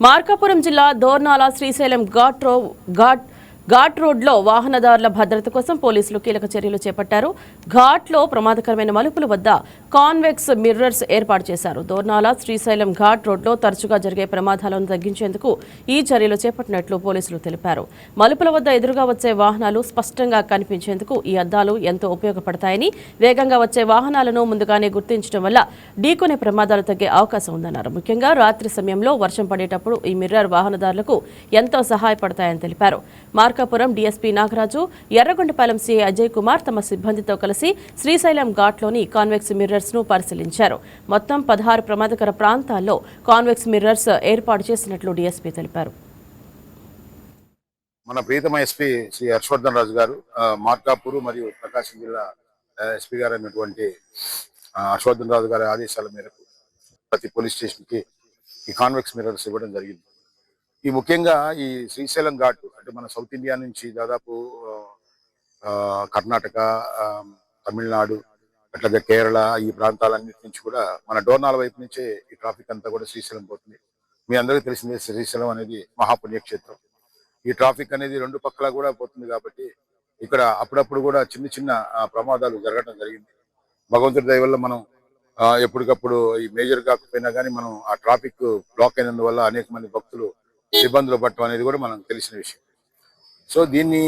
మార్కాపురం జిల్లా దోర్నాల శ్రీశైలం ఘాట్ రోడ్లో వాహనదారుల భద్రత కోసం పోలీసులు కీలక చర్యలు చేపట్టారు. ఘాట్లో ప్రమాదకరమైన మలుపుల వద్ద కాన్వెక్స్ మిర్రర్స్ ఏర్పాటు చేశారు. దోర్నాల శ్రీశైలం ఘాట్ రోడ్లో తరచుగా జరిగే ప్రమాదాలను తగ్గించేందుకు ఈ చర్యలు చేపట్టినట్లు పోలీసులు తెలిపారు. మలుపుల వద్ద ఎదురుగా వచ్చే వాహనాలు స్పష్టంగా కనిపించేందుకు ఈ అద్దాలు ఎంతో ఉపయోగపడతాయని, వేగంగా వచ్చే వాహనాలను ముందుగానే గుర్తించడం వల్ల ఢీకొనే ప్రమాదాలు తగ్గే అవకాశం ఉందన్నారు. ముఖ్యంగా రాత్రి సమయంలో వర్షం పడేటప్పుడు ఈ మిర్రర్ వాహనదారులకు ఎంతో సహాయపడతాయని తెలిపారు. మార్కాపురం డీఎస్పీ నాగరాజు, ఎర్రగొండపాలెం సీఐ అజయ్ కుమార్ తమ సిబ్బందితో కలిసి శ్రీశైలం ఘాట్లోని కాన్వెక్స్ మిర్రర్స్ ను పరిశీలించారు. మొత్తం 16 ప్రమాదకర ప్రాంతాల్లో కాన్వెక్స్ మిర్రర్స్ ఏర్పాటు చేసినట్లు డీఎస్పీ తెలిపారు. మన ప్రీతమ ఎస్పీ శ్రీ హర్షవర్ధన్ రాజు గారు, మార్కాపూర్ మరియు ప్రకాశం జిల్లా ఎస్పీ గారు అయినటువంటి హర్షవర్ధన్ రాజు గారి ఆదేశాల మేరకు ప్రతి పోలీస్ స్టేషన్ కి ఈ కాన్వెక్స్ మిర్రర్స్ ఇవ్వడం జరిగింది. ఈ ముఖ్యంగా ఈ శ్రీశైలం ఘాట్ అంటే మన సౌత్ ఇండియా నుంచి దాదాపు కర్ణాటక, తమిళనాడు, అట్లాగే కేరళ ఈ ప్రాంతాలన్నిటి నుంచి కూడా మన డోర్నాల వైపు నుంచే ఈ ట్రాఫిక్ అంతా కూడా శ్రీశైలం పోతుంది. మీ అందరికీ తెలిసిందే, శ్రీశైలం అనేది మహాపుణ్యక్షేత్రం. ఈ ట్రాఫిక్ అనేది రెండు పక్కల కూడా పోతుంది కాబట్టి ఇక్కడ అప్పుడప్పుడు కూడా చిన్న చిన్న ప్రమాదాలు జరగడం జరిగింది. భగవంతుడి దయ వల్ల మనం ఎప్పటికప్పుడు ఈ మేజర్ కాకపోయినా కానీ మనం ఆ ట్రాఫిక్ బ్లాక్ అయినందువల్ల అనేక మంది భక్తులు ఇబ్బందులు పడటం అనేది కూడా మనకు తెలిసిన విషయం. సో దీన్ని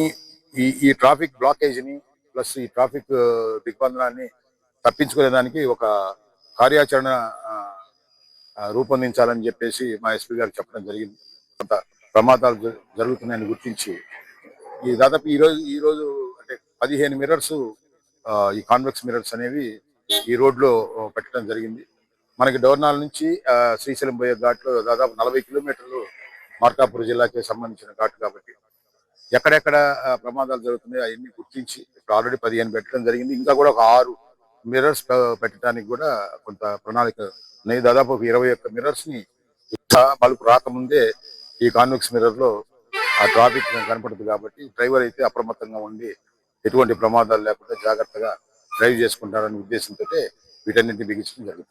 ఈ ట్రాఫిక్ బ్లాకేజ్ని ప్లస్ ఈ ట్రాఫిక్ దిగ్బంధనాన్ని తప్పించుకునేదానికి ఒక కార్యాచరణ రూపొందించాలని చెప్పేసి మా ఎస్పీ గారు చెప్పడం జరిగింది. కొంత ప్రమాదాలు జరుగుతున్నాయని గుర్తించి ఈ దాదాపు ఈరోజు అంటే 15 మిర్రర్స్, ఈ కాన్వెక్స్ మిర్రర్స్ అనేవి ఈ రోడ్లో పెట్టడం జరిగింది. మనకి డోర్నాల నుంచి శ్రీశైలం పోయే ఘాట్లో దాదాపు 40 కిలోమీటర్లు మార్కాపూర్ జిల్లాకి సంబంధించిన ఘాట్ కాబట్టి ఎక్కడెక్కడ ప్రమాదాలు జరుగుతున్నాయో అవన్నీ గుర్తించి ఇప్పుడు ఆల్రెడీ 15 పెట్టడం జరిగింది. ఇంకా కూడా ఒక 6 మిర్రర్స్ పెట్టడానికి కూడా కొంత ప్రణాళిక ఉన్నాయి. దాదాపు 21 మిర్రర్స్ ని మలుపు రాకముందే ఈ కాన్వెక్స్ మిర్రర్ లో ఆ ట్రాఫిక్ కనపడదు కాబట్టి డ్రైవర్ అయితే అప్రమత్తంగా ఉండి ఎటువంటి ప్రమాదాలు లేకుండా జాగ్రత్తగా డ్రైవ్ చేసుకుంటారనే ఉద్దేశంతో వీటన్నింటినీ బిగించడం జరుగుతుంది.